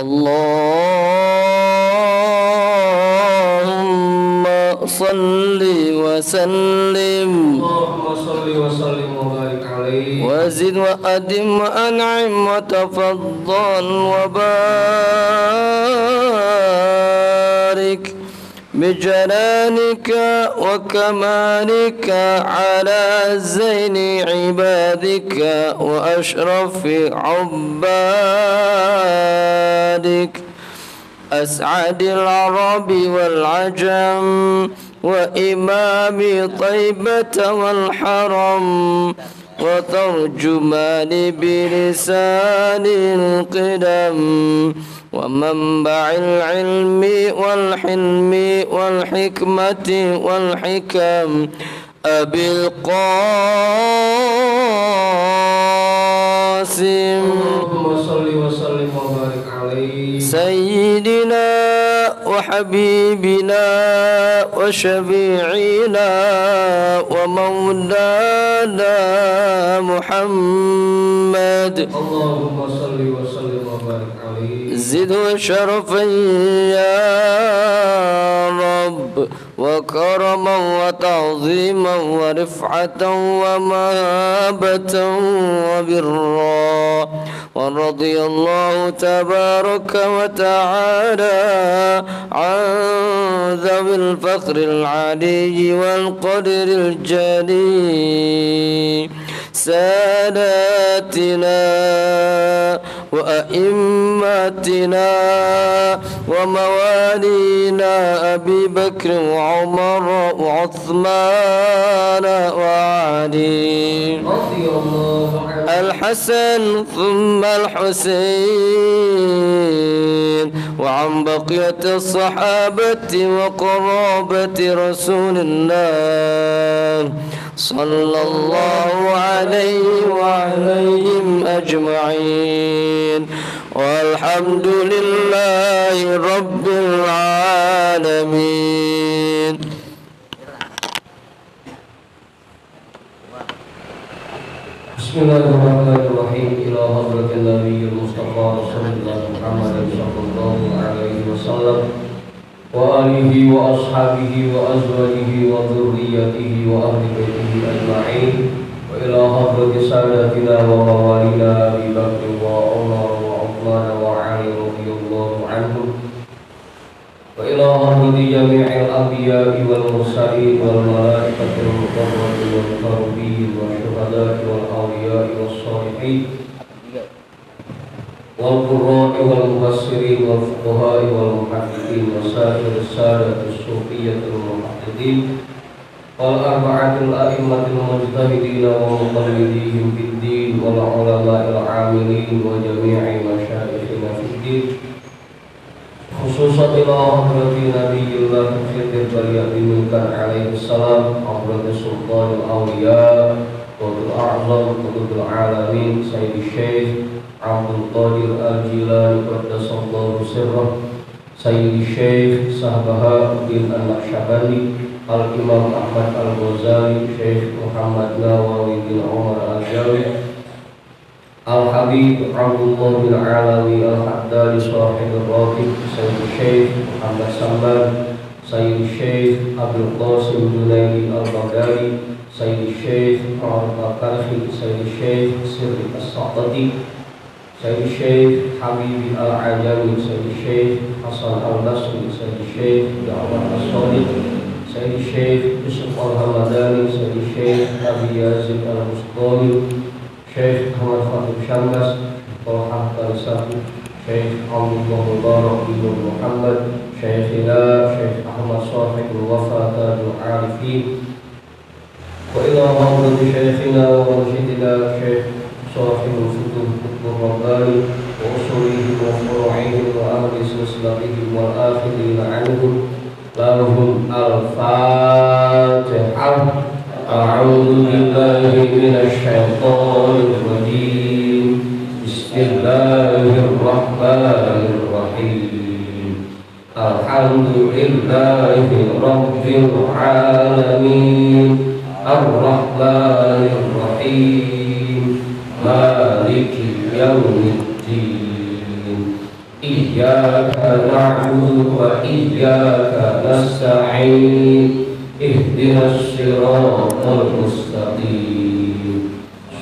اللهم صل وسلم وبارك عليه وزد وأدم وأنعم وتفضل وبارك بجلالك وكمالك على زين عبادك وأشرف عبادك أسعد العرب والعجم وإمام طيبة والحرم وترجمان بلسان القدم ومنبع العلم والحلم والحكمة والحكم أبي القاسم اللهم صل وسلم وبارك عليه سيدنا وحبيبنا وشفيعنا ومولانا محمد اللهم صل وسلم وبارك عليه زد شرفا يا رب وكرما وتعظيما ورفعة ومهابة وبرا ورضي الله تبارك وتعالى عن ذوي الفخر العلي والقدر الجليل ساداتنا وأئمتنا وموالينا أبي بكر وعمر وعثمان وعلي رضي الله عنه الحسن ثم الحسين وعن بقية الصحابة وقرابة رسول الله صلى الله عليه وعليهم أجمعين والحمد لله رب العالمين. Bismillahirrahmanirrahim. Ila hadratin Nabiyyil Mustafa Rasulullah Muhammad sallallahu alaihi wasallam wa alihi wa ashabihi wa azwajihi wa dhurriyyatihi wa ahli baitihi ajma'in wa ila hadrati sadatina wa mawalina Abi Bakr wa Umar wa Uthman wa Ali radhiyallahu anhum wa ila hadrati jami'il anbiya'i wal mursalin wal malaikatil muqarrabin wal muqarrabin wa syuhada'i wal awliya'i was salihin wal qurra'i wal mufassirin wal fuqaha'i wal muhaddithin wa sa'ir as-sadati as-sufiyyatil muhaddithin wal arba'atil a'immatil mujtahidin wa muqallidihim fid din wal ulama'il 'amilin wa jami'i masyayikhina fid din khususan ila hadrati nabiyillah khidir bariyati milkan alaihi salam hadrati sultanil awliya Qutbul a'zam Qutbul alamin Sayyidi Syekh Abdul Qadir Al-Jilani qaddasallahu sirrah Sayyidi Syekh Sahabahuddin An-Naqsyabandi Al-Imam Ahmad Al-Ghazali Syekh Muhammad Nawawi bin Umar Al-Jawi Al-Habib Abdullah bin Alawi Al-Haddadi Sahibul Ratib Sayyidi Syekh Muhammad Samban Sayyidi Syekh Abdul Qasim Junaidi Al-Baghdadi Sayyidi Syekh Muhammad Al-Karhi Sayyidi Syekh Sirri As-Saqati Sayyidi Syekh Habib Al-Ajami Sayyidi Syekh Hasan Al-Basri Sayyidi Syekh Ja'far As-Sadiq Sayyidi Syekh Yusuf Al-Hamadani Sayyidi Syekh Abi Yazid Al-Mustaqim Syekh Muhammad Fatih Syambas Tolhah Talisahu Syekh Abdullah Mubarak bin Muhammad Syekhina Syekh Ahmad Sahib Al-Wafa Tajul Arifin wa ila hadrati Syekhina wa mursyidina Syekh Sahib Al-Futuh Qutbur Rabbani wa usulihim wa furu'ihim wa ahli silsilatihim wal akhirina anhum lahum al-Fatihah. A'udzu billahi minasy syaithanir rajim. Bismillahirrahmanirrahim. Alhamdulillahi rabbil alamin. Ar-Rahmanir Rahim. Maliki yaumiddin. إياك نعبد وإياك نستعين اهدنا الصراط المستقيم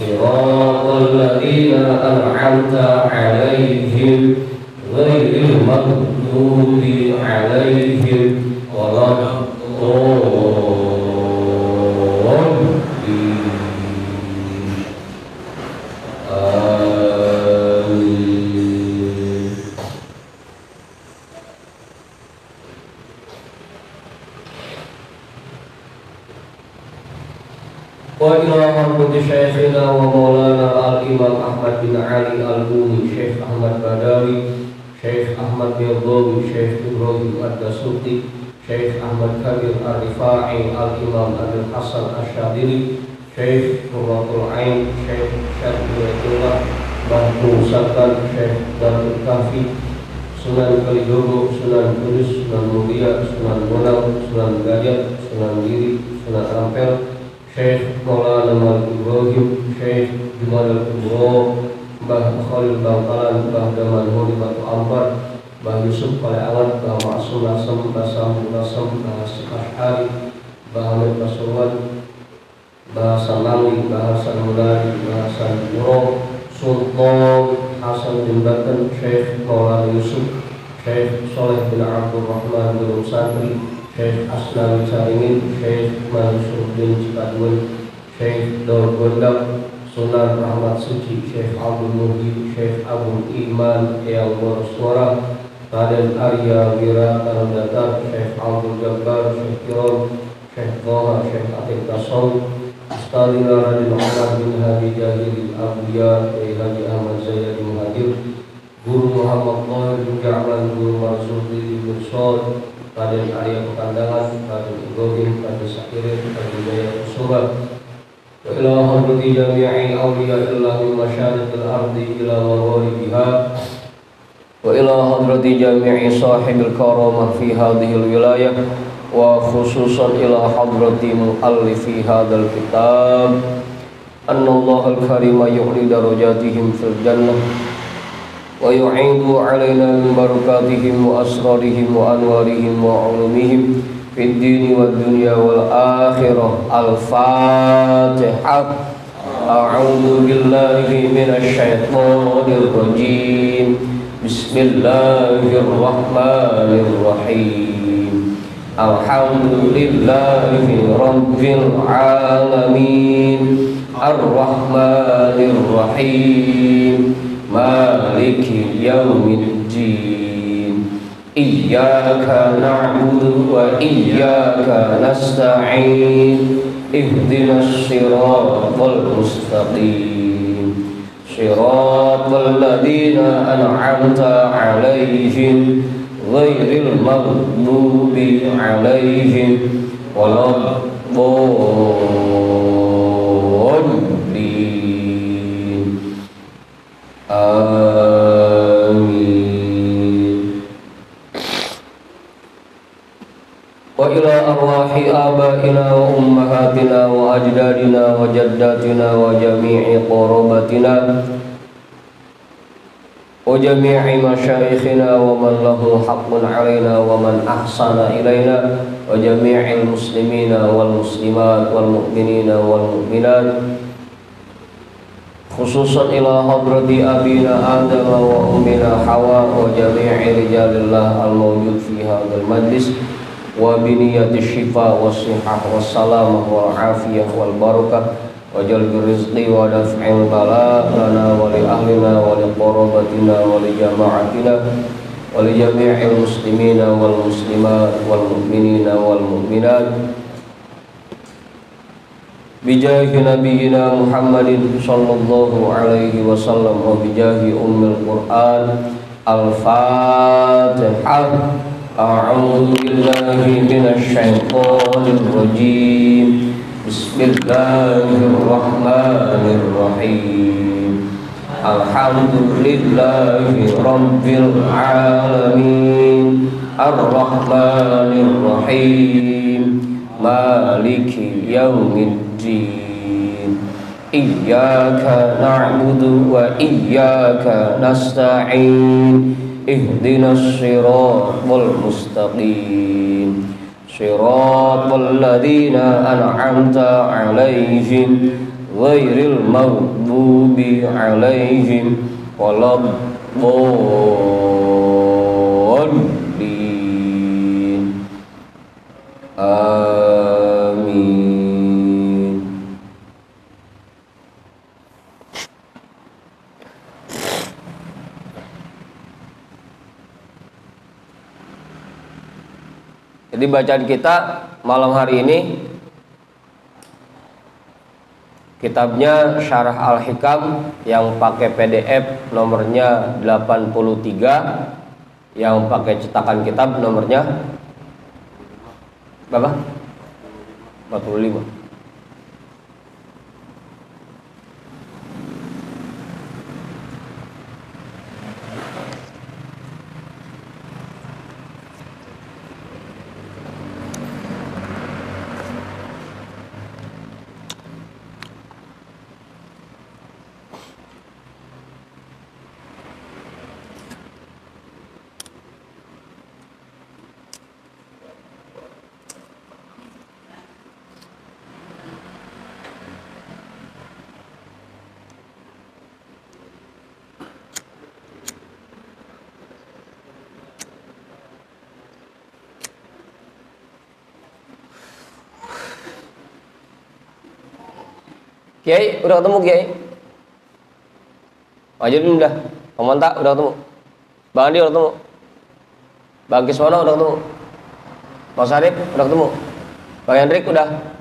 صراط الذين أنعمت عليهم غير المغضوب عليهم ولا الضالين آمين. وإلى حضرة شيخنا ومولانا الإمام أحمد بن علي البوني شيخ أحمد بداوي شيخ أحمد بيضاوي شيخ إبراهيم الدسوقي شيخ أحمد كبير الرفاعي الإمام أبي الحسن الشاذلي شيخ قرة العين شيخ شريف الله Bahru Sakan Syekh Darul Kahfi Sunan Kalijogo Sunan Kudus Sunan Mulia Sunan Bonang Sunan Gajah Sunan Giri Sunan Ampel Syekh Maulana Malik Ibrahim Syekh Jumal Al-Kubro Mbah Khalil Bangkalan Mbah Daman Hudi Batu Ambar Mbah Yusuf Paleawan Mbah Ma'asum Nasam Mbah Sambu Nasam Mbah Hasim Ash'ari Mbah Hamid Pasuruan Mbah Hasan Lamli Mbah Hasan Muladi Mbah Hasan Buro Sultan Hasan bin Batan Syekh Maulana Yusuf Syekh Soleh bin Abdul Rahman bin Santri Syekh Asnawi Caringin Syekh Mansur bin Cikadun Syekh Daud Gondang Sunan Rahmat Suci Syekh Abdul Muhyi Syekh Abu Iman Eyal Suara Raden Arya Wira Tarudatar Syekh Abdul Jabbar Syekh Kiron Syekh Toha Syekh Atik Tasawuf Astagfirullah Raden Muhammad bin Hadi Jahil Al-Abiyah Haji Ahmad Zayyadi Muhadir Guru Muhammad Tahir bin Ja'man Guru Marsudi bin Sol Raden Arya Pekandangan Raden Ibrahim Raden Sakirin Raden Jaya Kusura wa ila hadrati jami'i awliya illah min masyaratil ardi ila magharibiha wa ila hadrati jami'i sahibil karamah fi hadhil wilayah wa khususan ila hadrati mu'allifi hadal kitab anna Allahal karima yu'li darajatihim fil jannah wa yu'idu alaina min barakatihim wa asrarihim wa anwarihim wa ulumihim fid dini wad dunya wal akhirah. Al-Fatihah. A'udzu billahi minasy syaithanir rajim. Bismillahirrahmanirrahim. Alhamdulillahi rabbil alamin. Ar-Rahmanir Rahim. Maliki yaumiddin. Iyyaka na'budu wa iyyaka nasta'in. Ihdinas siratal mustaqim. Siratal ladzina an'amta 'alaihim ghairil maghdubi 'alaihim waladdallin. Amin. Wa ila arwahi abaina wa ummahatina wa ajdadina wa jaddatina wa jami'i qarabatina wa jami'i masyayikhina wa man lahu haqqun alaina wa man ahsana ilaina wa jami'il muslimina wal muslimat wal mu'minina wal mu'minat khususan ila hadrati abina Adam wa ummina Hawa wa jami'i rijalillah al-mawjud fi hadzal majlis wa biniyati syifa wa sihah wa salamah wal afiyah wal barakah wa jalbi rizqi wa daf'il bala lana wa li ahlina wa li qarabatina wa li jama'atina wa li jami'il muslimina wal muslimat wal mu'minina wal mu'minat bijahi nabiyyina Muhammadin sallallahu alaihi wasallam wa bijahi ummil Qur'an. Al-Fatihah. A'udzu billahi minasy syaithanir rajim. Bismillahirrahmanirrahim. Alhamdulillahi rabbil alamin. Ar-Rahmanir Rahim. Maliki yaumiddin. Iyyaka na'budu wa iyyaka nasta'in. ihdinas siratal mustaqim siratal ladzina an'amta 'alaihim ghairil maghdubi 'alaihim waladdallin. Amin. Jadi bacaan kita malam hari ini kitabnya Syarah Al-Hikam yang pakai PDF nomornya 83, yang pakai cetakan kitab nomornya berapa? 45. Kiai, udah ketemu Kiai? Majurin udah. Pemontak udah ketemu. Bang Andi udah ketemu. Bang Kiswono udah ketemu. Mas Arif udah ketemu. Bang Hendrik udah.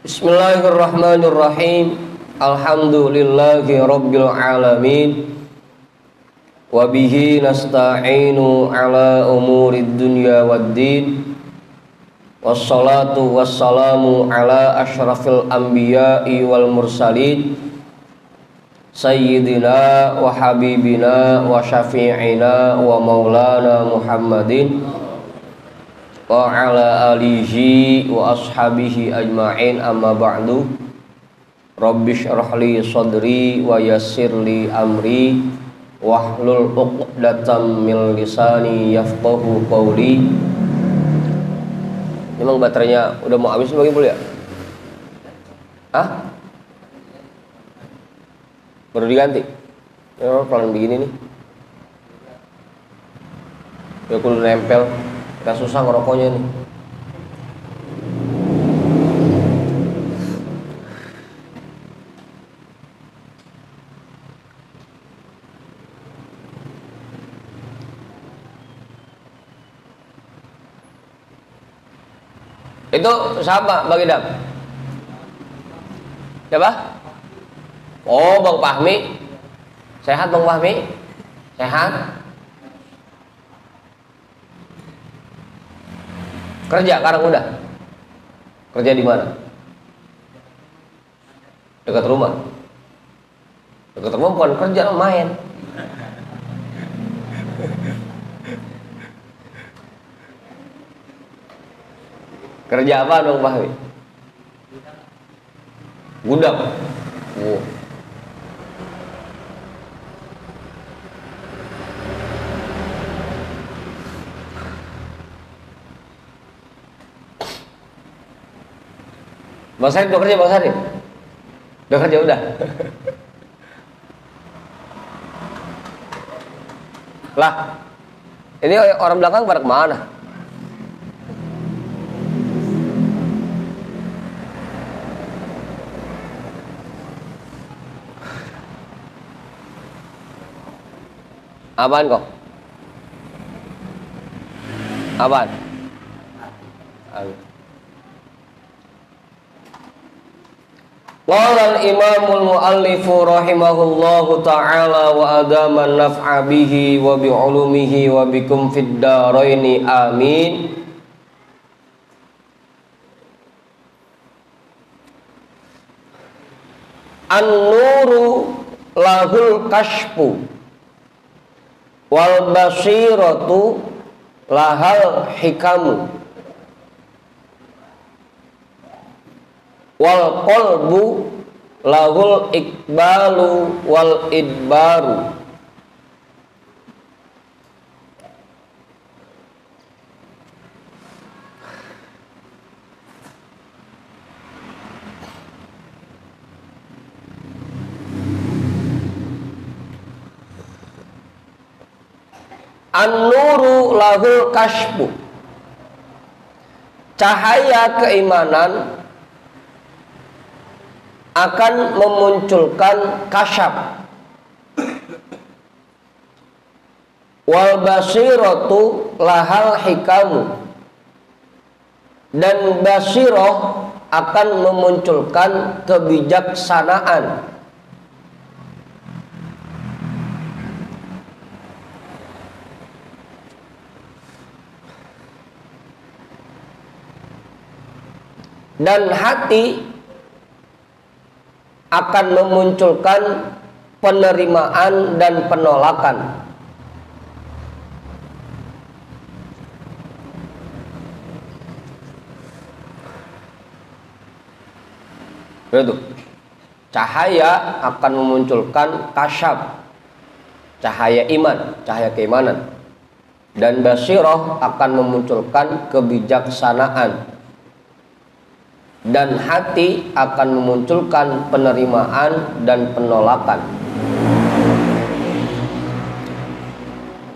Bismillahirrahmanirrahim. Alhamdulillahi rabbil alamin. Wa bihi nasta'inu ala umurid dunya waddin. Wassalatu wassalamu ala asyrafil anbiya'i wal mursalin Sayyidina wa habibina wa syafi'ina wa maulana Muhammadin wa ala alihi wa ashabihi ajma'in, amma ba'du. Rabbi shrah li sadri wa yassir li amri wahlul 'uqdatam min lisani yafqahu qawli. Memang baterainya udah mau habis bagi boleh ya? Hah? Baru diganti? Ya pelan begini nih. Ya kudu nempel. Gak susah ngerokoknya nih. Itu siapa Bang Idam? Siapa? Oh, Bang Fahmi. Sehat Bang Fahmi? Sehat? Kerja sekarang udah? Kerja di mana? Dekat rumah? Dekat rumah bukan kerja, main. Kerja apa dong Pak? Gudang. Oh. Bang Sarif udah kerja, Bang Sarif? Udah kerja udah? Lah, ini orang belakang pada kemana? Apaan kok? Apaan? Qala al-imamul muallifu rahimahullahu ta'ala wa adama naf'a bihi wa bi ulumihi wa bikum fid daraini amin. An-nuru lahul kashfu wal basiratu lahal hikamu wal qalbu lahul iqbalu wal idbaru. An-nuru lahul kashfu, cahaya keimanan akan memunculkan kasyaf. Wal basiratu lahal hikamu, dan basiroh akan memunculkan kebijaksanaan. Dan hati akan memunculkan penerimaan dan penolakan. Itu cahaya akan memunculkan kasyaf, cahaya iman, cahaya keimanan, dan basiroh akan memunculkan kebijaksanaan, dan hati akan memunculkan penerimaan dan penolakan.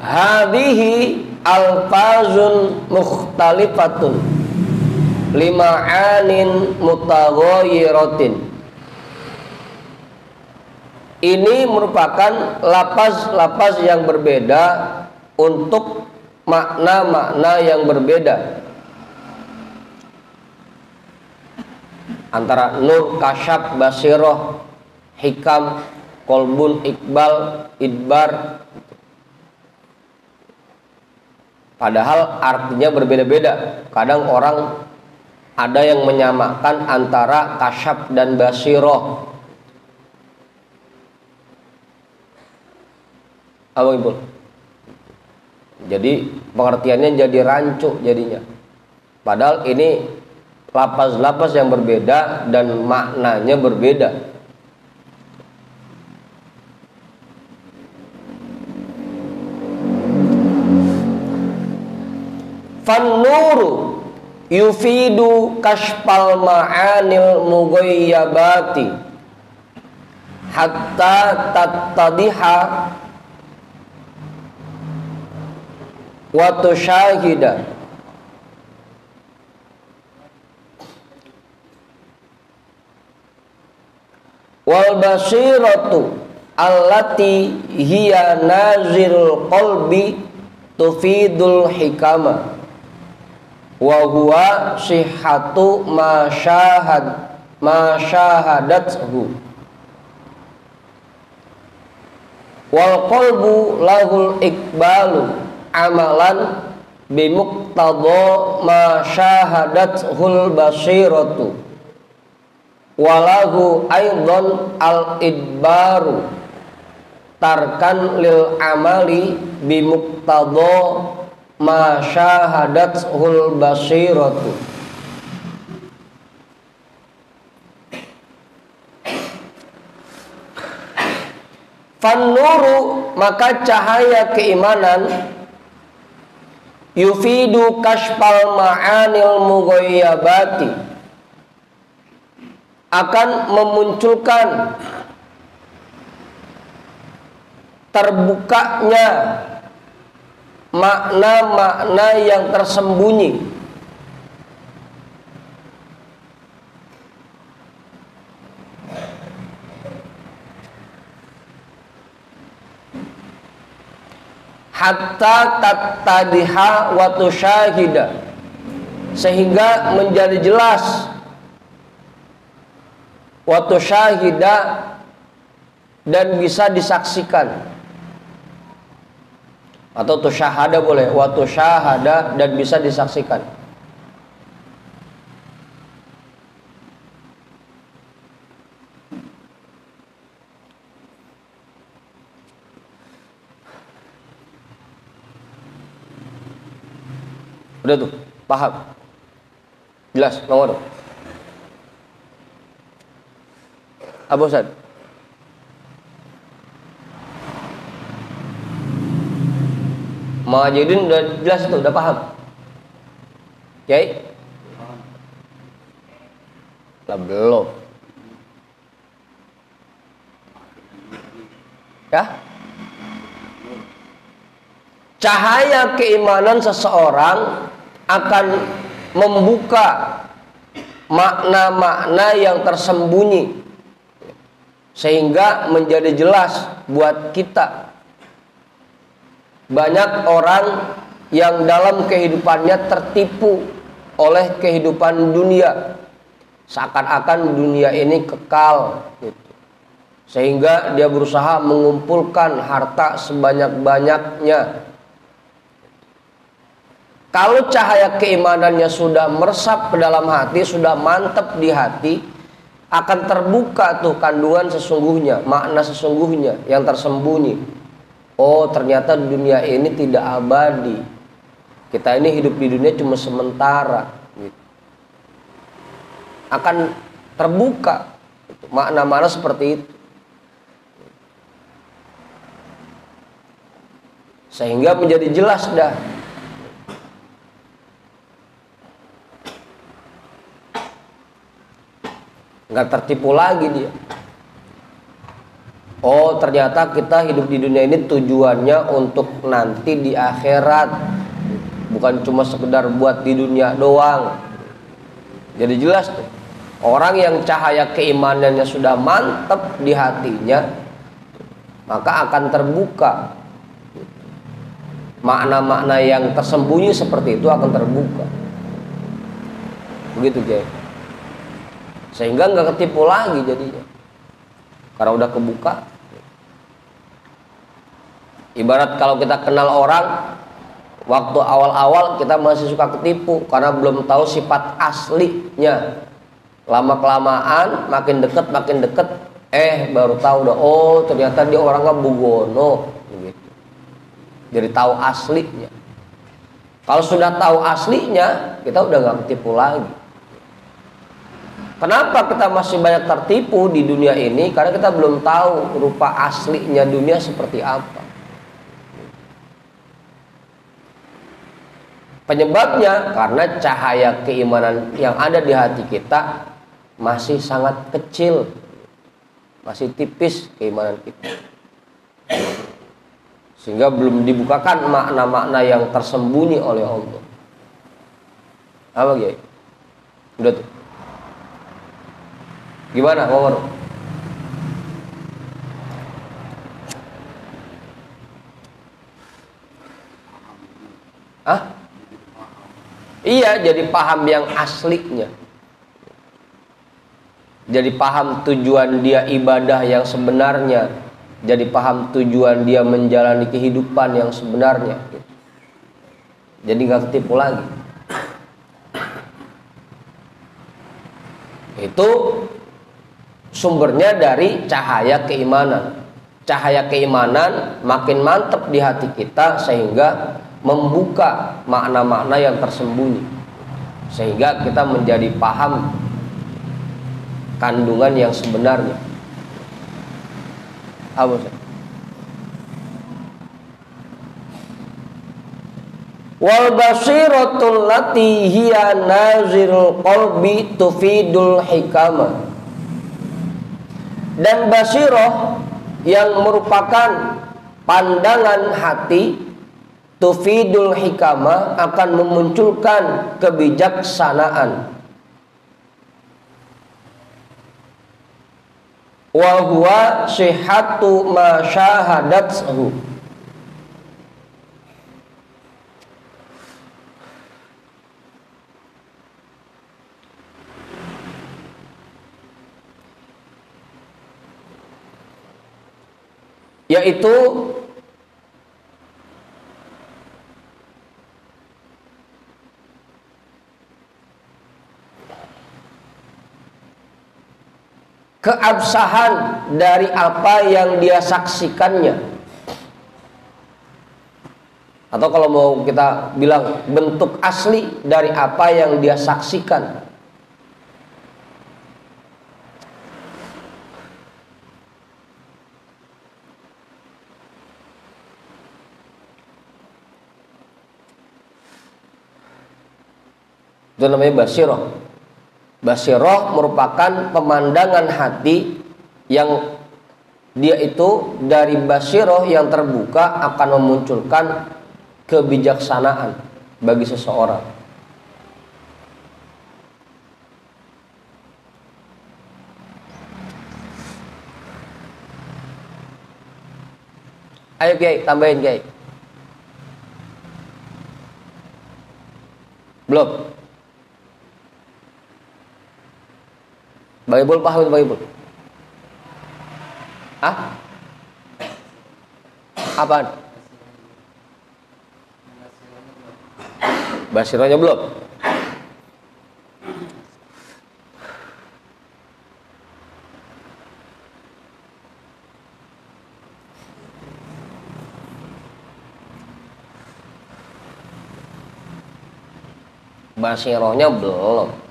Hadhihi alfazun mukhtalifatun lima'anin mutaghayiratin. Ini merupakan lafaz-lafaz yang berbeda untuk makna-makna yang berbeda. Antara nur, kasyaf, basiroh, hikam, kolbun, iqbal, idbar. Padahal artinya berbeda-beda. Kadang orang ada yang menyamakan antara kasyaf dan basiroh. Apa Ibu? Jadi pengertiannya jadi rancu jadinya. Padahal ini lafaz-lafaz yang berbeda dan maknanya berbeda. Fan-nuru yufidu kashfal ma'anil mughayyabati hatta tattadiha wa tusyahida. Wal basiratu allati hiya nazirul qalbi tufidul hikama wa huwa sihhatu ma syahadathu. Wal qalbu lahul iqbalu amalan bimuqtada ma syahadathul basiratu. Walahu aidan al-idbaru tarkan lil amali bimuqtada ma syahadathul basiratu. Fan-nuru, maka cahaya keimanan, yufidu kashfal ma'anil mughayyabati, akan memunculkan terbukanya makna-makna yang tersembunyi. Hatta tattadiha wa tusyahida, sehingga menjadi jelas wa tusyahida, dan bisa disaksikan. Atau tusyahada boleh, wa tusyahada, dan bisa disaksikan. Udah tuh, paham? Jelas, nomor. Abu Ustaz. Majidin udah jelas itu, udah paham? Kiai? Lah belum. Ya? Cahaya keimanan seseorang akan membuka makna-makna yang tersembunyi sehingga menjadi jelas buat kita. Banyak orang yang dalam kehidupannya tertipu oleh kehidupan dunia, seakan-akan dunia ini kekal gitu. Sehingga dia berusaha mengumpulkan harta sebanyak-banyaknya. Kalau cahaya keimanannya sudah meresap ke dalam hati, sudah mantap di hati, akan terbuka tuh kandungan sesungguhnya, makna sesungguhnya yang tersembunyi. Oh, ternyata dunia ini tidak abadi. Kita ini hidup di dunia cuma sementara gitu. Akan terbuka makna-makna seperti itu. Sehingga menjadi jelas dah. Nggak tertipu lagi dia. Oh, ternyata kita hidup di dunia ini tujuannya untuk nanti di akhirat, bukan cuma sekedar buat di dunia doang. Jadi jelas tuh, orang yang cahaya keimanannya sudah mantap di hatinya, maka akan terbuka makna-makna yang tersembunyi seperti itu akan terbuka. Begitu, Kiai. Sehingga nggak ketipu lagi jadinya, karena udah kebuka. Ibarat kalau kita kenal orang, waktu awal-awal kita masih suka ketipu karena belum tahu sifat aslinya. Lama-kelamaan makin deket baru tahu udah, oh ternyata dia orangnya bugono gitu. Jadi tahu aslinya. Kalau sudah tahu aslinya, kita udah nggak ketipu lagi. Kenapa kita masih banyak tertipu di dunia ini? Karena kita belum tahu rupa aslinya dunia seperti apa. Penyebabnya karena cahaya keimanan yang ada di hati kita masih sangat kecil, masih tipis keimanan kita, sehingga belum dibukakan makna-makna yang tersembunyi oleh Allah. Apa ya? Udah tuh. Gimana, Omar? Hah? Iya, jadi paham yang aslinya. Jadi paham tujuan dia ibadah yang sebenarnya. Jadi paham tujuan dia menjalani kehidupan yang sebenarnya. Jadi gak ketipu lagi. Itu sumbernya dari cahaya keimanan. Cahaya keimanan makin mantap di hati kita sehingga membuka makna-makna yang tersembunyi, sehingga kita menjadi paham kandungan yang sebenarnya. Apa sih? Wal basiratul lati hiya nazirul qalbi tufidul hikamah. Dan basirah yang merupakan pandangan hati, tufidul hikamah, akan memunculkan kebijaksanaan. Wa huwa sihhatu ma syahadathu. yaitu keabsahan dari apa yang dia saksikannya, atau kalau mau kita bilang bentuk asli dari apa yang dia saksikan. Itu namanya basiroh. Basiroh merupakan pemandangan hati yang dia itu dari basiroh yang terbuka akan memunculkan kebijaksanaan bagi seseorang. Ayo Kiai, tambahin Kiai. Belum. Bang Ibul paham itu Bang Ibul? Hah? Apaan? Basirohnya belum? Basirohnya belum.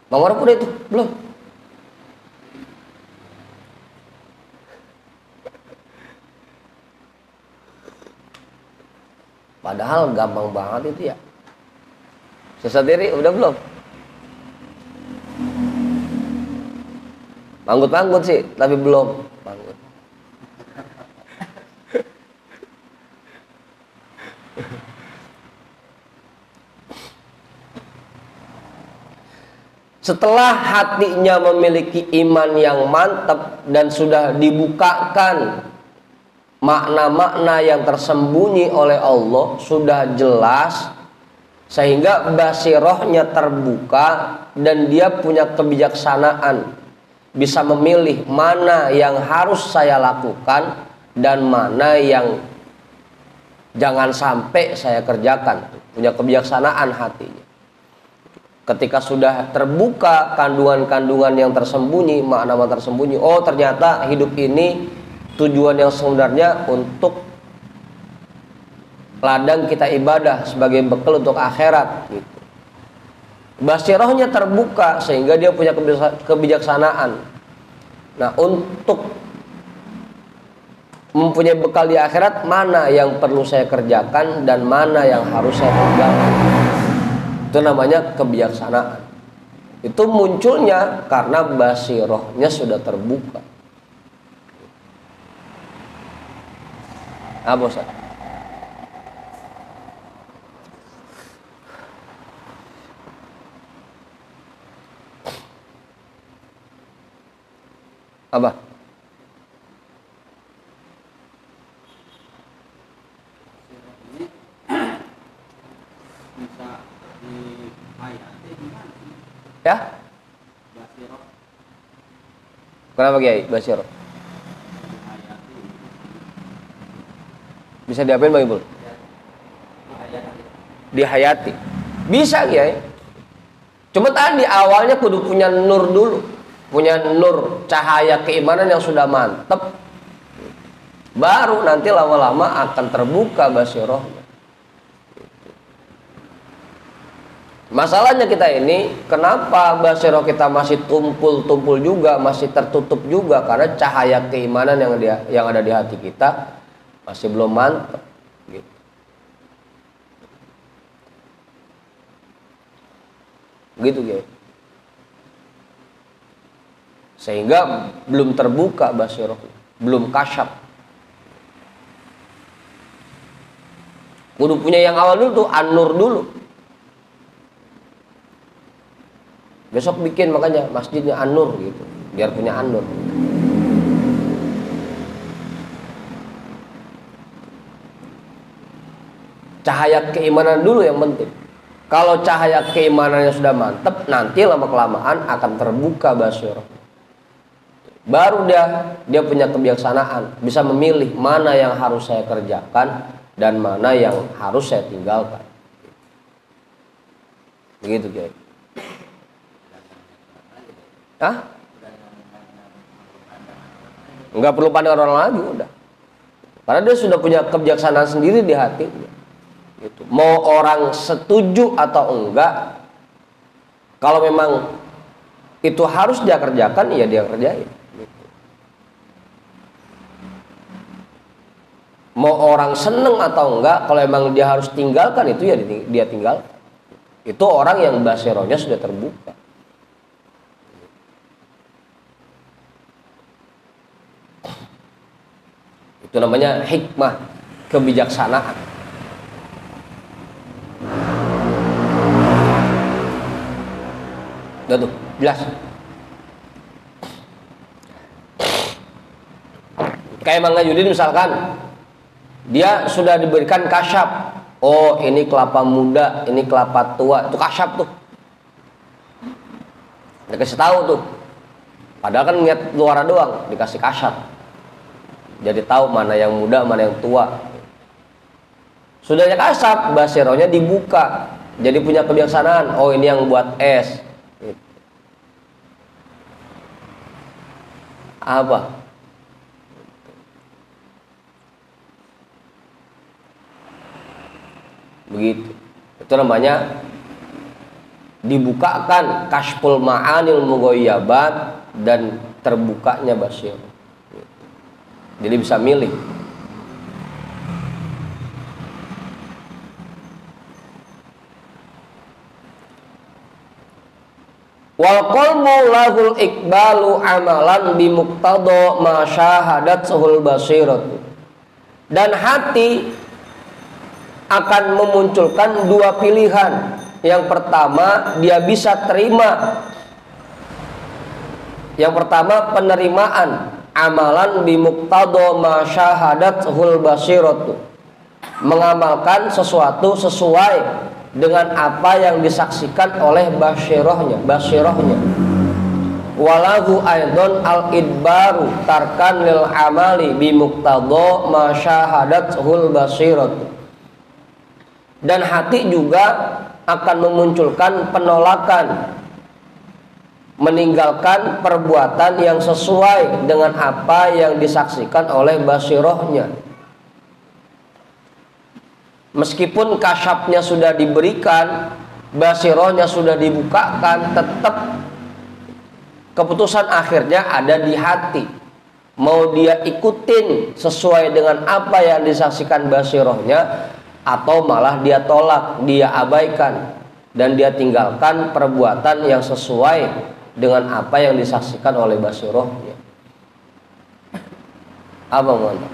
Bang Warap udah itu? Belum? Padahal gampang banget itu ya. Susah diri udah belum? Manggut-manggut sih, tapi belum. Manggut. Setelah hatinya memiliki iman yang mantap dan sudah dibukakan makna-makna yang tersembunyi oleh Allah, sudah jelas, sehingga basirohnya terbuka dan dia punya kebijaksanaan, bisa memilih mana yang harus saya lakukan dan mana yang jangan sampai saya kerjakan. Punya kebijaksanaan hatinya. Ketika sudah terbuka kandungan-kandungan yang tersembunyi, makna-makna tersembunyi, oh ternyata hidup ini tujuan yang sebenarnya untuk ladang kita ibadah sebagai bekal untuk akhirat gitu. Basirohnya terbuka sehingga dia punya kebijaksanaan. Nah, untuk mempunyai bekal di akhirat, mana yang perlu saya kerjakan dan mana yang harus saya tinggalkan. Itu namanya kebijaksanaan. Itu munculnya karena basirohnya sudah terbuka. Apa Ustaz? Apa? Ya? Kenapa Kiai? Basiroh. Bisa diapain Bang Ibul? Dihayati. Bisa Kiai. Cuma tadi awalnya kudu punya nur dulu. Punya nur, cahaya keimanan yang sudah mantep. Baru nanti lama-lama akan terbuka basirohnya. Masalahnya kita ini, kenapa basiroh kita masih tumpul-tumpul juga, masih tertutup juga, karena cahaya keimanan yang ada di hati kita masih belum mantap. Gitu. Gitu guys. Sehingga belum terbuka basiroh, belum kasyaf. Kudu punya yang awal dulu tuh, an-nur dulu. Besok bikin makanya masjidnya an-nur gitu, biar punya an-nur. Cahaya keimanan dulu yang penting. Kalau cahaya keimanannya sudah mantap, nanti lama-kelamaan akan terbuka basyirah. Baru dia punya kebijaksanaan, bisa memilih mana yang harus saya kerjakan dan mana yang harus saya tinggalkan. Begitu kira. Hah? Enggak perlu pandang orang lagi udah. Karena dia sudah punya kebijaksanaan sendiri di hatinya. Gitu. Mau orang setuju atau enggak, kalau memang itu harus dia kerjakan, ya dia kerjain. Gitu. Mau orang seneng atau enggak, kalau memang dia harus tinggalkan, itu ya dia tinggalkan. Itu orang yang basirohnya sudah terbuka. Itu namanya hikmah, kebijaksanaan. Udah tuh, jelas. Kayak Mang Najudin misalkan, dia sudah diberikan kasyaf. Oh, ini kelapa muda, ini kelapa tua, itu kasyaf tuh. Dia kasih tahu tuh. Padahal kan niat luar doang, dikasih kasyaf. Jadi tahu mana yang muda, mana yang tua. Sudahnya kasyaf, basirohnya dibuka. Jadi punya kebijaksanaan. Oh, ini yang buat es. Apa? Begitu. Itu namanya dibukakan kasyful ma'anil mughayyabat dan terbukanya basyir. Jadi bisa milih. Wal qalbu lahul iqbalu amalan bi muqtada ma syahadat suhul basiratu. Dan hati akan memunculkan dua pilihan. Yang pertama, dia bisa terima. Yang pertama, penerimaan amalan bi muqtada ma syahadat suhul basiratu. Mengamalkan sesuatu sesuai dengan apa yang disaksikan oleh basirohnya. Walahu aidon al idbaru tarkan lil amali bi muqtada ma syahadatul basirat. Dan hati juga akan memunculkan penolakan, meninggalkan perbuatan yang sesuai dengan apa yang disaksikan oleh basirohnya. Meskipun kasyafnya sudah diberikan, basirohnya sudah dibukakan, tetap keputusan akhirnya ada di hati. Mau dia ikutin sesuai dengan apa yang disaksikan basirohnya, atau malah dia tolak, dia abaikan, dan dia tinggalkan perbuatan yang sesuai dengan apa yang disaksikan oleh basirohnya. Apa mantap?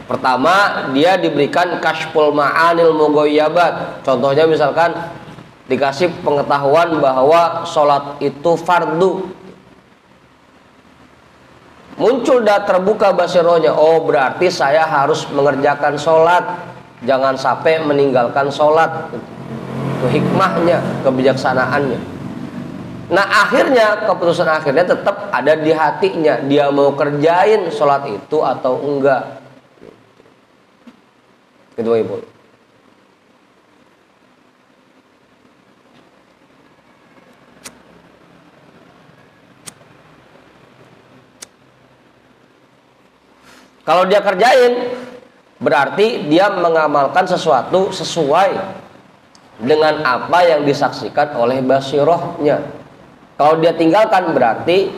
Pertama, dia diberikan kasyful ma'anil mughayyabat. Contohnya misalkan dikasih pengetahuan bahwa sholat itu fardu. Muncul dah terbuka basirohnya. Oh, berarti saya harus mengerjakan sholat, jangan sampai meninggalkan sholat. Itu hikmahnya, kebijaksanaannya. Nah, akhirnya keputusan akhirnya tetap ada di hatinya. Dia mau kerjain sholat itu atau enggak. Kedua ibu. Kalau dia kerjain, berarti dia mengamalkan sesuatu sesuai dengan apa yang disaksikan oleh basirohnya. Kalau dia tinggalkan, berarti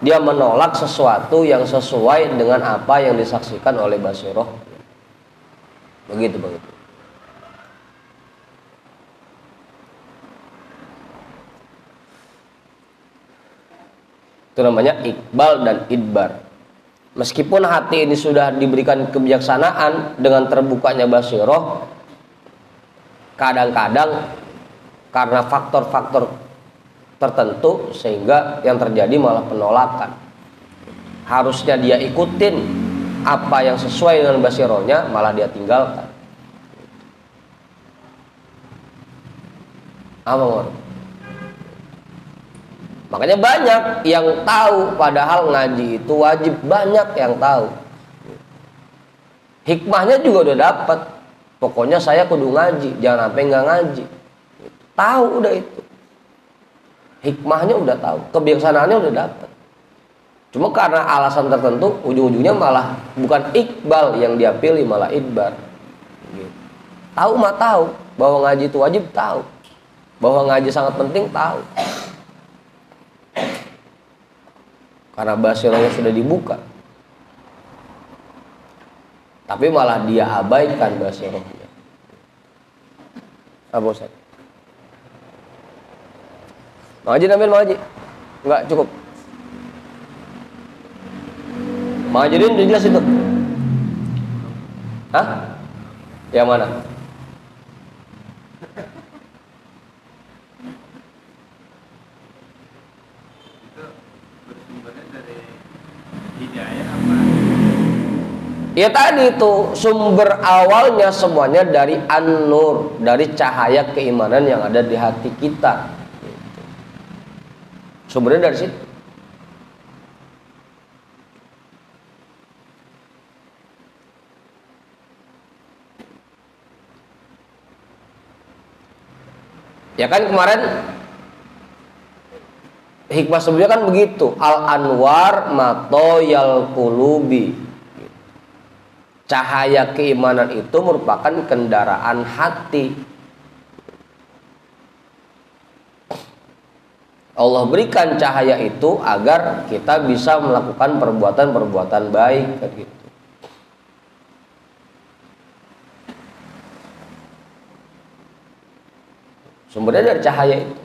dia menolak sesuatu yang sesuai dengan apa yang disaksikan oleh basirohnya. Begitu. Itu namanya iqbal dan idbar. Meskipun hati ini sudah diberikan kebijaksanaan dengan terbukanya basiroh, kadang-kadang karena faktor-faktor tertentu sehingga yang terjadi malah penolakan. Harusnya dia ikutin apa yang sesuai dengan basirohnya, malah dia tinggalkan. Apa? Makanya banyak yang tahu padahal ngaji itu wajib, banyak yang tahu. Hikmahnya juga udah dapat. Pokoknya saya kudu ngaji, jangan sampai nggak ngaji. Tahu udah itu. Hikmahnya udah tahu, kebijaksanaannya udah dapat. Cuma karena alasan tertentu, ujung-ujungnya malah bukan Iqbal yang dia pilih, malah Idbar. Tahu mah tahu, bahwa ngaji itu wajib tahu, bahwa ngaji sangat penting tahu. Karena basirahnya sudah dibuka. Tapi malah dia abaikan basirahnya. Apa Ustaz? Mau ngaji namanya mau ngaji? Enggak cukup. Mau ngajiin udah jelas itu. Hah? Yang mana? Ya tadi itu sumber awalnya semuanya dari an-nur, dari cahaya keimanan yang ada di hati kita. Sumbernya dari situ. Ya kan kemarin hikmah sebelumnya kan begitu, al-anwar matoyal qulubi. Cahaya keimanan itu merupakan kendaraan hati. Allah berikan cahaya itu agar kita bisa melakukan perbuatan-perbuatan baik gitu. Sumbernya dari cahaya itu.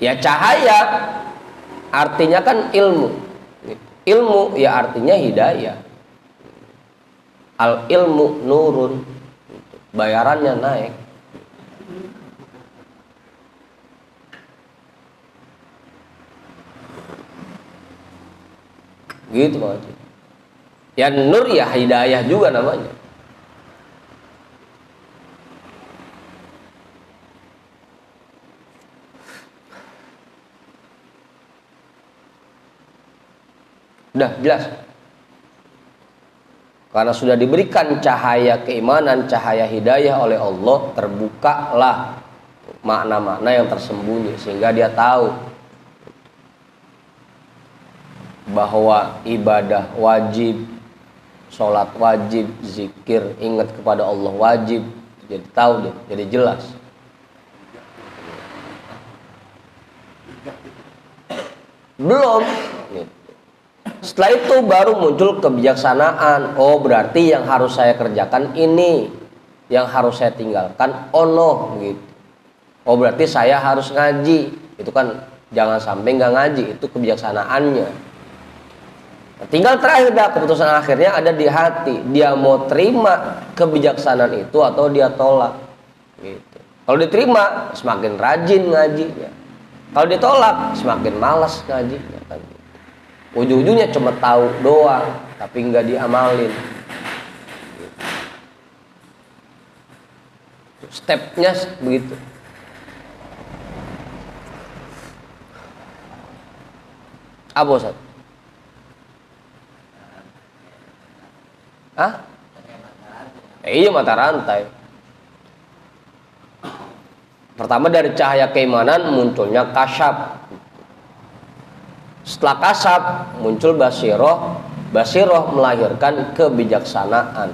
Ya cahaya artinya kan ilmu. Ilmu ya artinya hidayah. Al ilmu nurun. Bayarannya naik. Gitu maksudnya. Ya nur ya hidayah juga namanya. Udah jelas. Karena sudah diberikan cahaya keimanan, cahaya hidayah oleh Allah, terbukalah makna-makna yang tersembunyi sehingga dia tahu bahwa ibadah wajib, sholat wajib, zikir, ingat kepada Allah wajib. Jadi tahu dia, jadi jelas. Belum gitu. Setelah itu baru muncul kebijaksanaan. Oh berarti yang harus saya kerjakan ini, yang harus saya tinggalkan ono gitu. Oh berarti saya harus ngaji. Itu kan jangan sampai nggak ngaji, itu kebijaksanaannya. Tinggal terakhir dah, keputusan akhirnya ada di hati. Dia mau terima kebijaksanaan itu atau dia tolak gitu. Kalau diterima semakin rajin ngajinya. Kalau ditolak semakin malas ngajinya kan. Ujung-ujungnya cuma tahu doang, tapi nggak diamalin. Stepnya begitu. Apa Ustaz? Hah? Iya mata rantai. Pertama dari cahaya keimanan munculnya kasyaf. Setelah kasab muncul basiroh, basiroh melahirkan kebijaksanaan.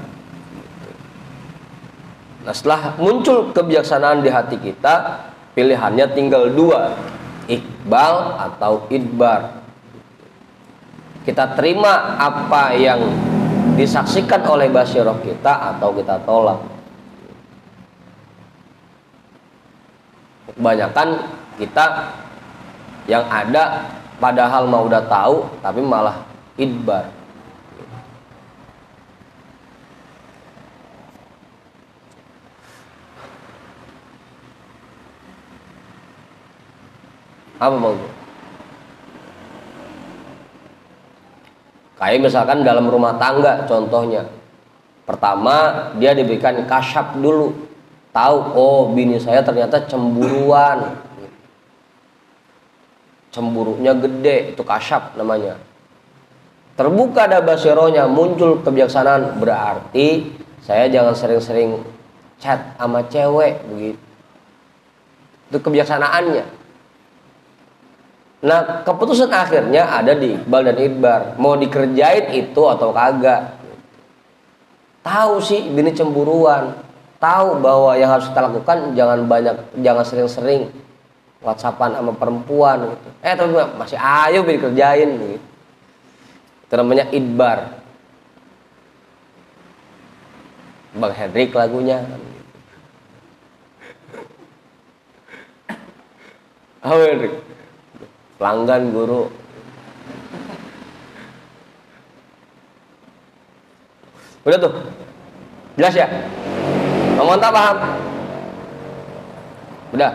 Nah setelah muncul kebijaksanaan di hati kita, pilihannya tinggal dua, Iqbal atau Idbar. Kita terima apa yang disaksikan oleh basiroh kita atau kita tolak. Kebanyakan kita yang ada padahal mau udah tahu tapi malah idbar. Apa Bang? Kayak misalkan dalam rumah tangga contohnya. Pertama dia diberikan kasyaf dulu. Tahu, oh bini saya ternyata cemburuan. Cemburunya gede, itu kasyaf namanya. Terbuka ada basirohnya, muncul kebijaksanaan, berarti saya jangan sering-sering chat sama cewek begitu. Itu kebijaksanaannya. Nah, keputusan akhirnya ada di Iqbal dan Idbar. Mau dikerjain itu atau kagak. Tahu sih bini cemburuan. Tahu bahwa yang harus kita lakukan jangan sering-sering WhatsAppan sama perempuan gitu. Tapi masih ayo dikerjain gitu. Itu namanya Idbar. Bang Hendrik lagunya. Oh, Hendrik. Pelanggan guru. Udah tuh. Jelas ya? Ngomong tak paham? Udah.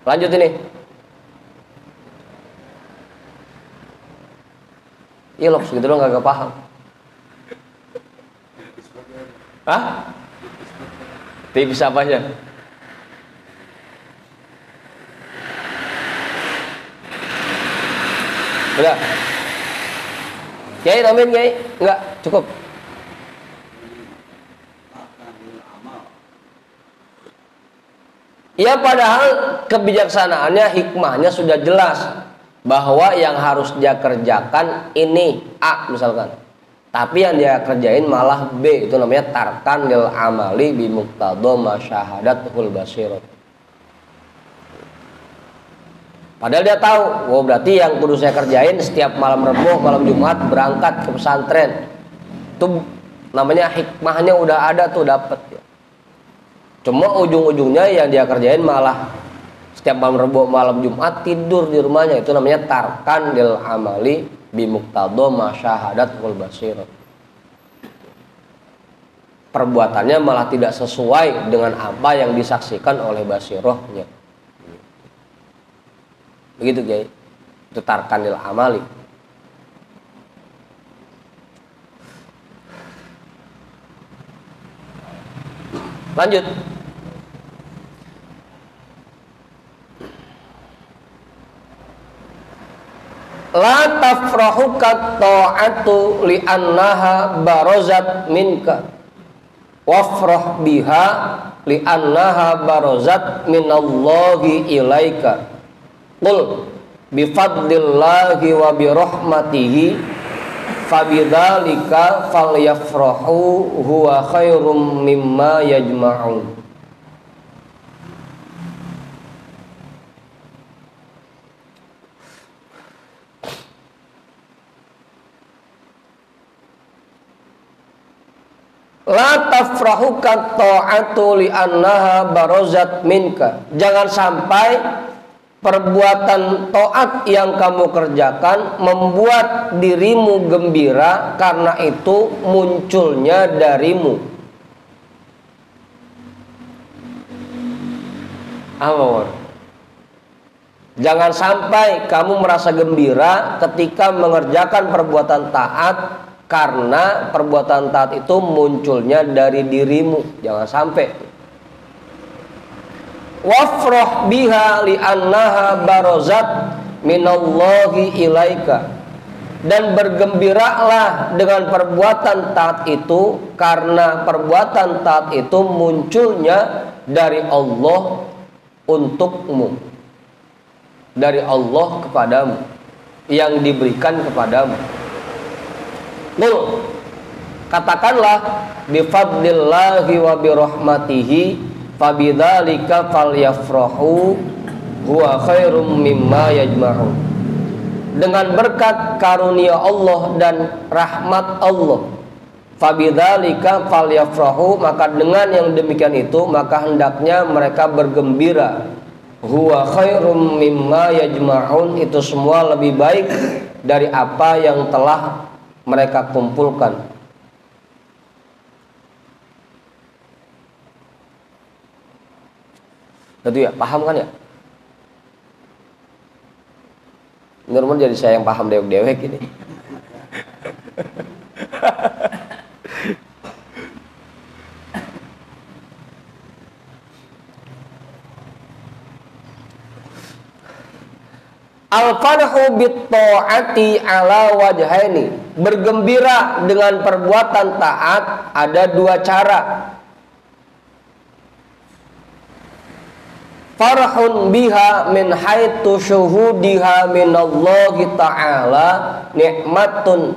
Lanjut ini. Iya loh, segitu doang gak paham. Hah? Tipis apanya? Udah. Kiai nambahin Kiai? Enggak, cukup. Ya padahal kebijaksanaannya, hikmahnya sudah jelas bahwa yang harus dia kerjakan ini A misalkan, tapi yang dia kerjain malah B. Itu namanya tarkan lil amali bi muqtadha ma syahadatul basirat. Padahal dia tahu, oh berarti yang kudu saya kerjain setiap malam Rebo, malam Jumat berangkat ke pesantren. Itu namanya hikmahnya udah ada tuh, dapat. Cuma ujung-ujungnya yang dia kerjain malah setiap malam Rebo, malam Jumat tidur di rumahnya. Itu namanya tarkan lil amali bi muqtadha ma syahadatul basirat. Perbuatannya malah tidak sesuai dengan apa yang disaksikan oleh basirohnya. Begitu Kiai. Itu tarkan lil amali. Lanjut. La tafrahuka ta'atu li'annaha barazat minka wafrah biha li'annaha barazat minallahi ilaika. Qul bifadlillahi wa birahmatihi fabidzalika falyafrahu huwa khairum mimma yajma'un. La tafrahuka ta'atu li'annaha barazat minka. Jangan sampai perbuatan taat yang kamu kerjakan membuat dirimu gembira karena itu munculnya darimu. Apa? Jangan sampai kamu merasa gembira ketika mengerjakan perbuatan taat karena perbuatan taat itu munculnya dari dirimu. Jangan sampai. Wafrah biha li'annaha barazat minallahi ilaika. Dan bergembiralah dengan perbuatan taat itu karena perbuatan taat itu munculnya dari Allah untukmu, dari Allah kepadamu, yang diberikan kepadamu. Qul, katakanlah bifadlillahi wa birahmatihi fabidzalika falyafrahu huwa khairum mimma yajma'un. Dengan berkat karunia Allah dan rahmat Allah, fabidzalika falyafrahu, maka dengan yang demikian itu maka hendaknya mereka bergembira. Huwa khairum mimma yajma'un, itu semua lebih baik dari apa yang telah mereka kumpulkan. Itu ya, paham kan ya? Nur jadi saya yang paham dewek-dewek ini. Al-farhu bit-ta'ati ala wajhaini. Bergembira dengan perbuatan taat ada dua cara. Farhun biha min haitsu syuhudiha minallahi ta'ala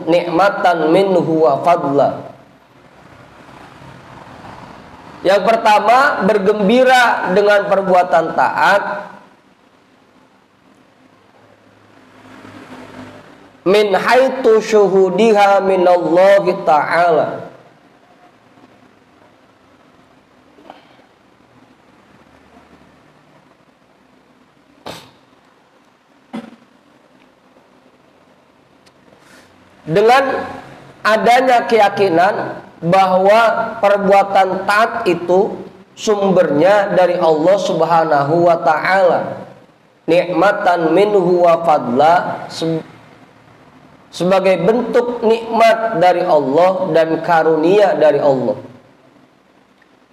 ni'matan minhu wa fadla. Yang pertama, bergembira dengan perbuatan taat min haitsu syuhudiha minallahi ta'ala. Dengan adanya keyakinan bahwa perbuatan taat itu sumbernya dari Allah Subhanahu wa ta'ala, nikmatan minhu wa fadla, sebagai bentuk nikmat dari Allah dan karunia dari Allah.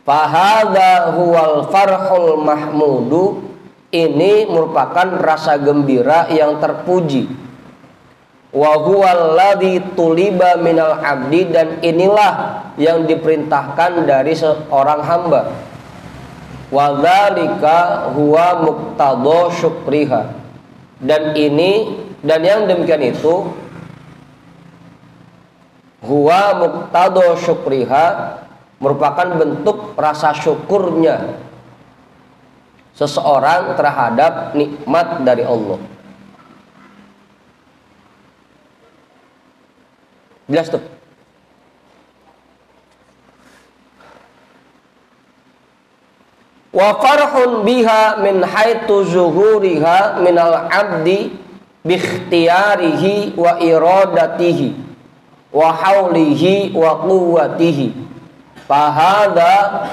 Fahadha huwal farhul mahmudu. Ini merupakan rasa gembira yang terpuji. Wa huwal ladzi tuliba minal abdi. Dan inilah yang diperintahkan dari seorang hamba. Wa dzalika huwa muqtadha syukriha. Dan yang demikian itu huwa muqtadha syukriha, merupakan bentuk rasa syukurnya seseorang terhadap nikmat dari Allah. Jelas tuh. Wa farhun biha min haitsu zuhuriha minal abdi bi ikhtiyarihi wa iradatihi wa haulihi wa quwwatihi. Fahadha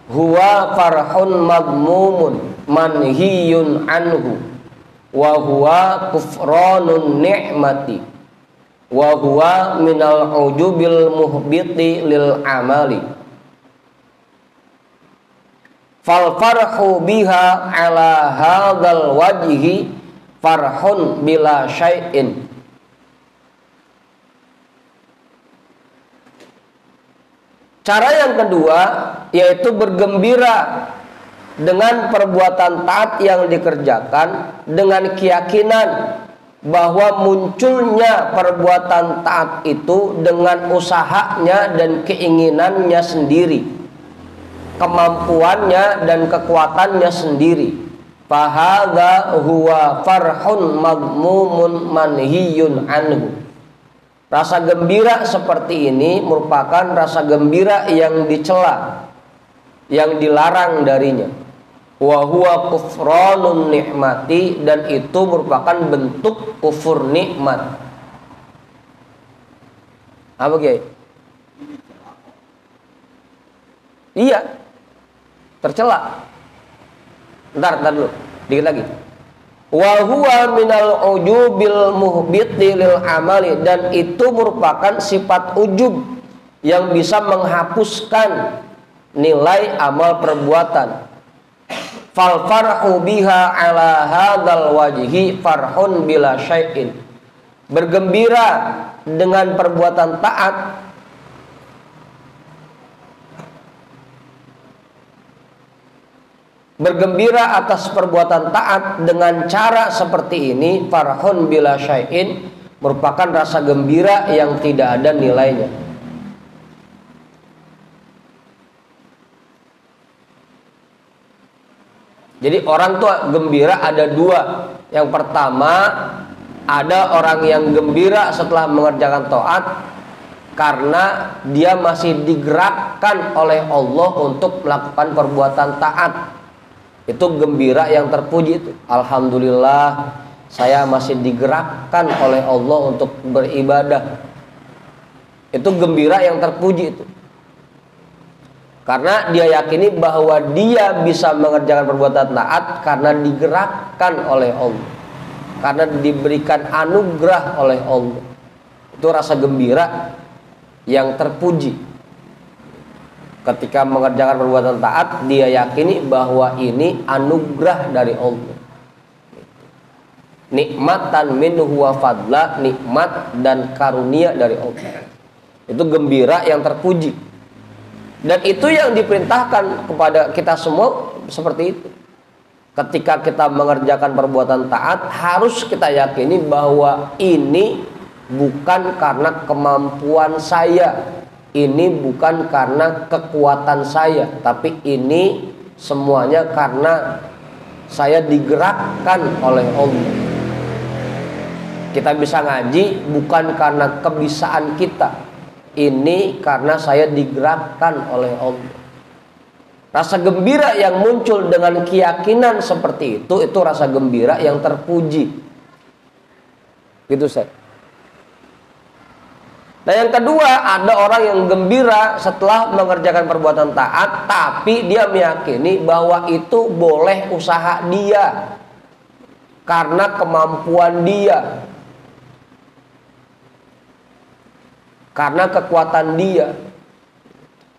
huwa farhun madmumun manhiyun anhu wa huwa kufranun ni'mati wa huwa minal ujubil muhbiti lil amali. Fal farhu biha ala hadzal wajhi farhun bila syai'in. Cara yang kedua yaitu bergembira dengan perbuatan taat yang dikerjakan dengan keyakinan bahwa munculnya perbuatan taat itu dengan usahanya dan keinginannya sendiri, kemampuannya dan kekuatannya sendiri. Fahadha huwa farhun madmumun manhiyun anhu. Rasa gembira seperti ini merupakan rasa gembira yang dicela, yang dilarang darinya. Wa huwa kufranun nikmati. Dan itu merupakan bentuk kufur nikmat. Apa Kiai? Iya, tercela. Ntar dulu, dikit lagi. Wa huwa minal ujubil muhbiti lil amali. Dan itu merupakan sifat ujub yang bisa menghapuskan nilai amal perbuatan. Fal farhu biha ala hadzal wajhi farhun bila syai'in. Bergembira dengan perbuatan taat bergembira atas perbuatan taat dengan cara seperti ini, farhun bila syai'in, merupakan rasa gembira yang tidak ada nilainya. Jadi orang tua gembira ada dua. Yang pertama, ada orang yang gembira setelah mengerjakan taat karena dia masih digerakkan oleh Allah untuk melakukan perbuatan taat. Itu gembira yang terpuji itu. Alhamdulillah, saya masih digerakkan oleh Allah untuk beribadah. Itu gembira yang terpuji itu. Karena dia yakini bahwa dia bisa mengerjakan perbuatan taat karena digerakkan oleh Allah. karena diberikan anugerah oleh Allah. Itu rasa gembira yang terpuji. Ketika mengerjakan perbuatan taat, dia yakini bahwa ini anugerah dari Allah. Nikmatan minhu wa fadla, nikmat dan karunia dari Allah. Itu gembira yang terpuji. Dan itu yang diperintahkan kepada kita semua seperti itu. Ketika kita mengerjakan perbuatan taat, harus kita yakini bahwa ini bukan karena kemampuan saya, ini bukan karena kekuatan saya, tapi ini semuanya karena saya digerakkan oleh Allah. Kita bisa ngaji bukan karena kebisaan kita, ini karena saya digerakkan oleh Allah. Rasa gembira yang muncul dengan keyakinan seperti itu rasa gembira yang terpuji. Gitu, Ustaz. Nah, yang kedua, ada orang yang gembira setelah mengerjakan perbuatan taat, tapi dia meyakini bahwa itu boleh usaha dia karena kemampuan dia, karena kekuatan dia.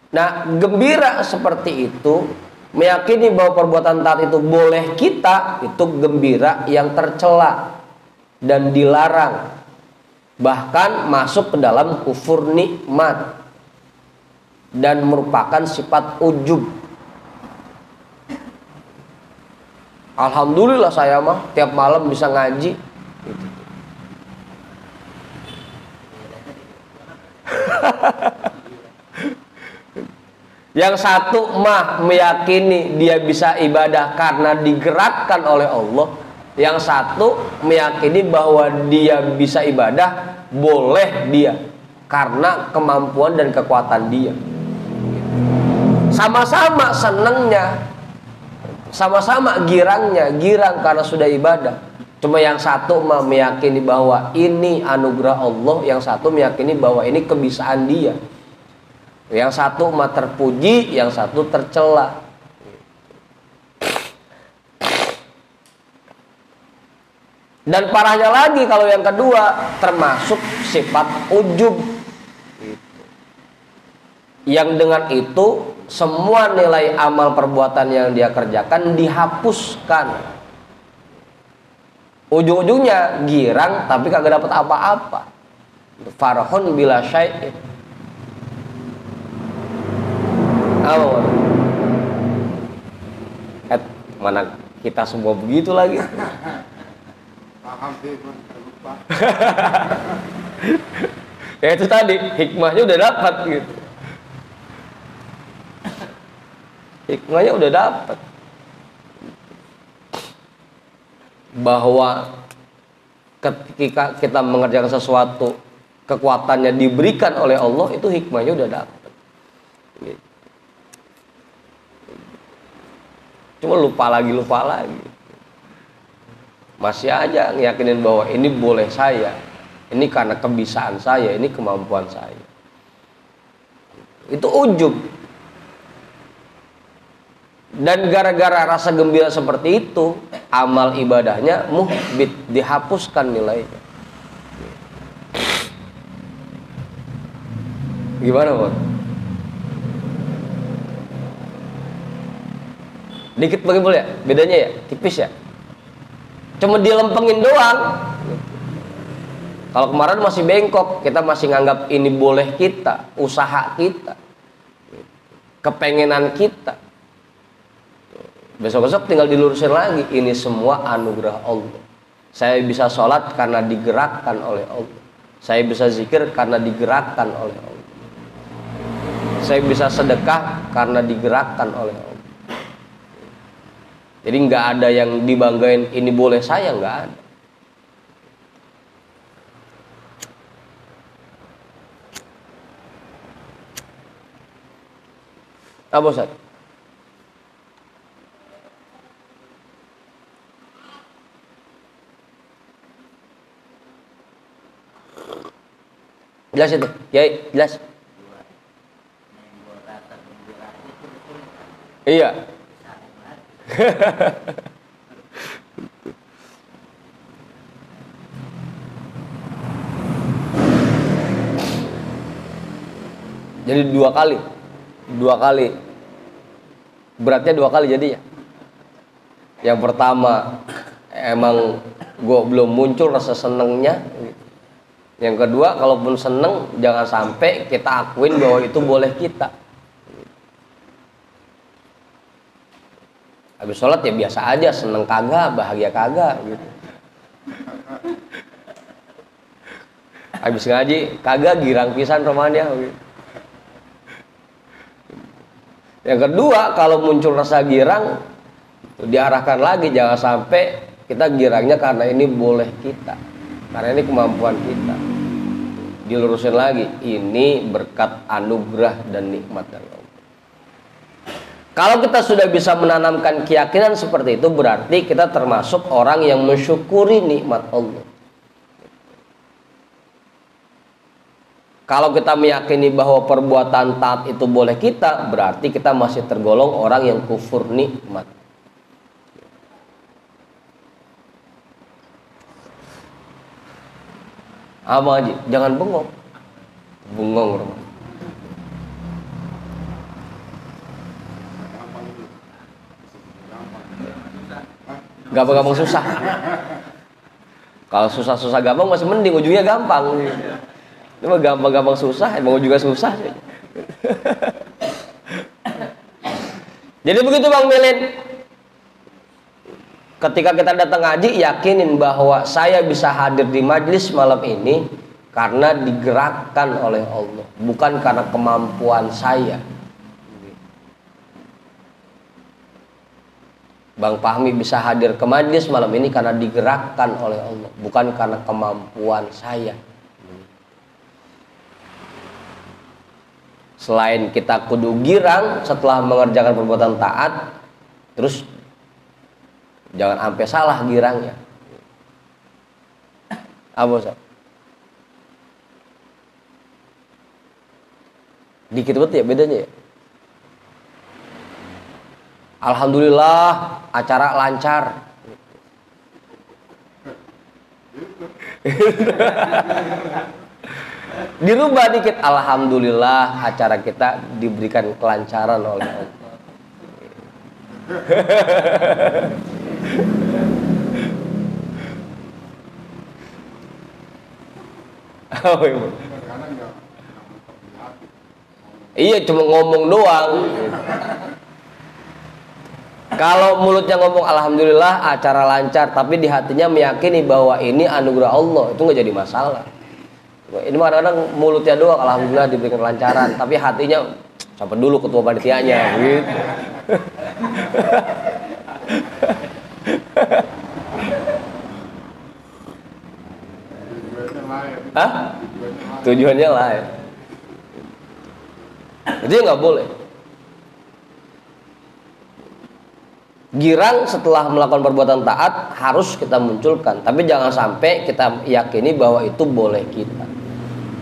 Nah, gembira seperti itu, meyakini bahwa perbuatan taat itu boleh kita, itu gembira yang tercela dan dilarang. Bahkan masuk ke dalam kufur nikmat dan merupakan sifat ujub. Alhamdulillah saya mah tiap malam bisa ngaji. Yang satu mah meyakini dia bisa ibadah karena digerakkan oleh Allah. Yang satu meyakini bahwa dia bisa ibadah boleh dia karena kemampuan dan kekuatan dia. Sama-sama senengnya, sama-sama girangnya, girang karena sudah ibadah. Cuma yang satu mah meyakini bahwa ini anugerah Allah, yang satu meyakini bahwa ini kebisaan dia. Yang satu mah terpuji, yang satu tercela. Dan parahnya lagi kalau yang kedua termasuk sifat ujub. Yang dengan itu semua nilai amal perbuatan yang dia kerjakan dihapuskan. Ujung-ujungnya girang tapi kagak dapat apa-apa. Farhun bila syai'in. Mana kita semua begitu lagi. Ya itu tadi hikmahnya udah dapat gitu. Hikmahnya udah dapat bahwa ketika kita mengerjakan sesuatu kekuatannya diberikan oleh Allah, itu hikmahnya udah dapat. Cuma lupa lagi. Masih aja ngeyakinin bahwa ini boleh saya, ini karena kebisaan saya, ini kemampuan saya. Itu ujub. Dan gara-gara rasa gembira seperti itu, amal ibadahnya muhbit, dihapuskan nilainya. Gimana, Bang? Dikit bagi boleh ya? Bedanya ya? Tipis ya? Cuma dilempengin doang. Kalau kemarin masih bengkok, kita masih nganggap ini boleh kita, usaha kita, kepengenan kita. Besok-besok tinggal dilurusin lagi, ini semua anugerah Allah. Saya bisa sholat karena digerakkan oleh Allah. Saya bisa zikir karena digerakkan oleh Allah. Saya bisa sedekah karena digerakkan oleh Allah. Jadi nggak ada yang dibanggain ini boleh saya, nggak ada. Apa Ustaz? Jelas itu, ya jelas. Iya. Jadi dua kali beratnya dua kali jadinya. Yang pertama emang gue belum muncul rasa senengnya. Yang kedua, kalaupun seneng jangan sampai kita akuin bahwa itu boleh kita. Habis sholat ya biasa aja, seneng kagak, bahagia kagak gitu. Habis ngaji kagak, girang pisan romannya gitu. Yang kedua, kalau muncul rasa girang diarahkan lagi, jangan sampai kita girangnya karena ini boleh kita, karena ini kemampuan kita. Dilurusin lagi, ini berkat anugerah dan nikmat dari Allah. Kalau kita sudah bisa menanamkan keyakinan seperti itu, berarti kita termasuk orang yang mensyukuri nikmat Allah. Kalau kita meyakini bahwa perbuatan taat itu boleh kita, berarti kita masih tergolong orang yang kufur nikmat. Apa aja, jangan bengong. Bengong Roman. Gampang-gampang susah. Kalau susah-susah gampang masih mending, ujungnya gampang. Ini mah gampang-gampang susah, emang juga susah sih. Jadi begitu Bang Milin. Ketika kita datang ngaji, yakinin bahwa saya bisa hadir di majelis malam ini karena digerakkan oleh Allah, bukan karena kemampuan saya. Bang Fahmi bisa hadir ke majelis malam ini karena digerakkan oleh Allah, bukan karena kemampuan saya. Selain kita kudu girang setelah mengerjakan perbuatan taat, terus jangan sampai salah girangnya. Apa Ustaz? Dikit banget ya bedanya ya. Alhamdulillah acara lancar. Dirubah dikit, alhamdulillah acara kita diberikan kelancaran oleh Allah. Iya, cuma ngomong doang. Kalau mulutnya ngomong alhamdulillah acara lancar, tapi di hatinya meyakini bahwa ini anugerah Allah, itu nggak jadi masalah. Ini kadang-kadang mulutnya doang alhamdulillah diberikan kelancaran, tapi hatinya sampai dulu ketua panitianya gitu. Hah? Tujuannya lain. Itu nggak boleh. Girang setelah melakukan perbuatan taat harus kita munculkan, tapi jangan sampai kita yakini bahwa itu boleh kita.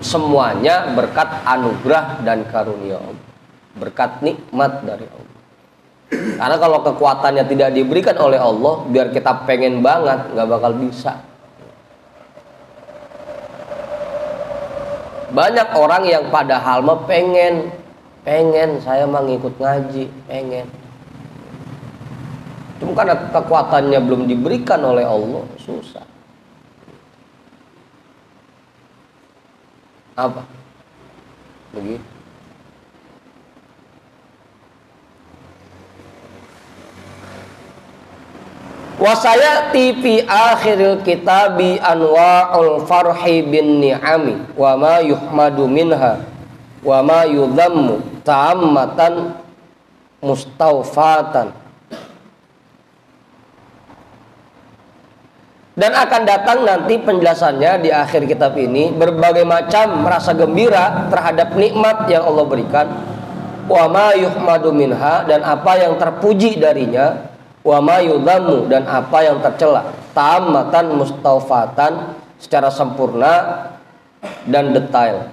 Semuanya berkat anugerah dan karunia Allah, berkat nikmat dari Allah. Karena kalau kekuatannya tidak diberikan oleh Allah, biar kita pengen banget nggak bakal bisa. Banyak orang yang padahal mah pengen saya mah ngikut ngaji, pengen. Cuma karena kekuatannya belum diberikan oleh Allah, susah. Apa? Begitu. Wasayati fi akhiril kitabi anwa'ul farhi bin ni'ami wa ma yuhmadu minha wa ma yudhammu ta'ammatan mustawfatan. Dan akan datang nanti penjelasannya di akhir kitab ini, berbagai macam rasa gembira terhadap nikmat yang Allah berikan, wa ma yuhmadu minha, dan apa yang terpuji darinya, wa ma yudhammu, dan apa yang tercela, ta'ammatan mustawfatan, secara sempurna dan detail.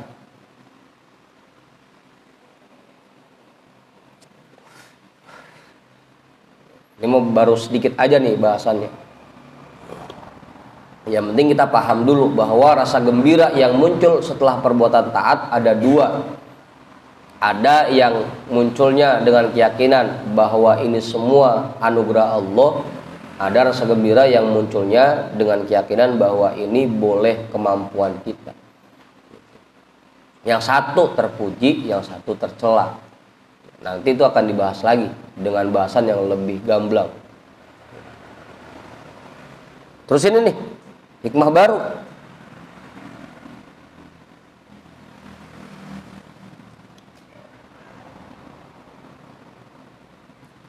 Ini mau baru sedikit aja nih bahasannya. Yang penting kita paham dulu bahwa rasa gembira yang muncul setelah perbuatan taat ada dua. Ada yang munculnya dengan keyakinan bahwa ini semua anugerah Allah. Ada rasa gembira yang munculnya dengan keyakinan bahwa ini boleh kemampuan kita. Yang satu terpuji, yang satu tercela. Nanti itu akan dibahas lagi dengan bahasan yang lebih gamblang. Terus ini nih, hikmah baru.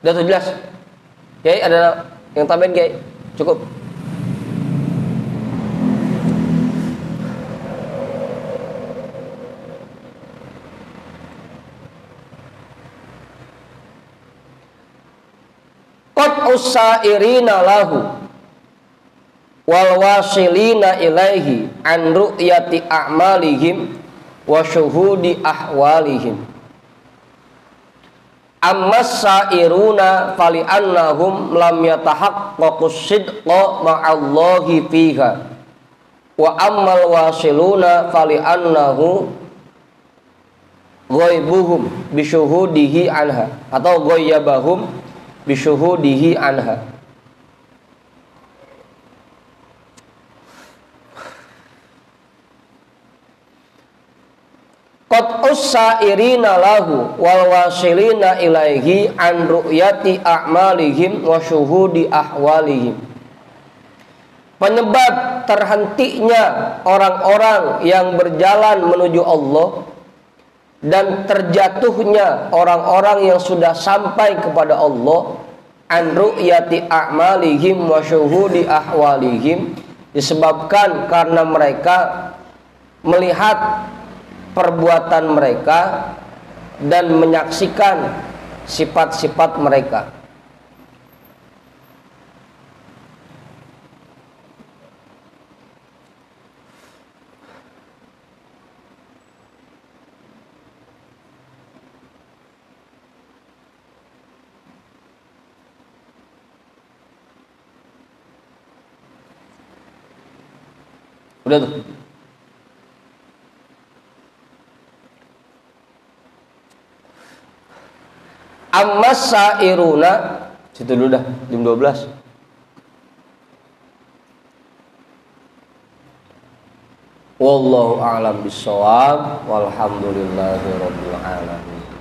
Udah tuh jelas. Kiai ada yang tambahin Kiai? Cukup. Qad usairina lahu wal wasilina ilaihi an ru'yati a'malihim wa syuhudi ahwalihim. Ammas sairuna fali annahum lam yatahaqqaqus sidqa ma'allahi fiha wa ammal wasiluna fali annahu ghaibuhum bisyuhudihi anha atau ghayyabahum bisyuhudihi anha. Qad usairina lahu wal wasilina ilaihi an ru'yati a'malihim wa syuhudi ahwalihim. Penyebab terhentinya orang-orang yang berjalan menuju Allah dan terjatuhnya orang-orang yang sudah sampai kepada Allah an ru'yati a'malihim wa syuhudi ahwalihim disebabkan karena mereka melihat perbuatan mereka dan menyaksikan sifat-sifat mereka. Udah tuh. Ammas sairuna, situ dulu dah, jam 12. Wallahu a'lam bishawab, walhamdulillahi rabbil alamin.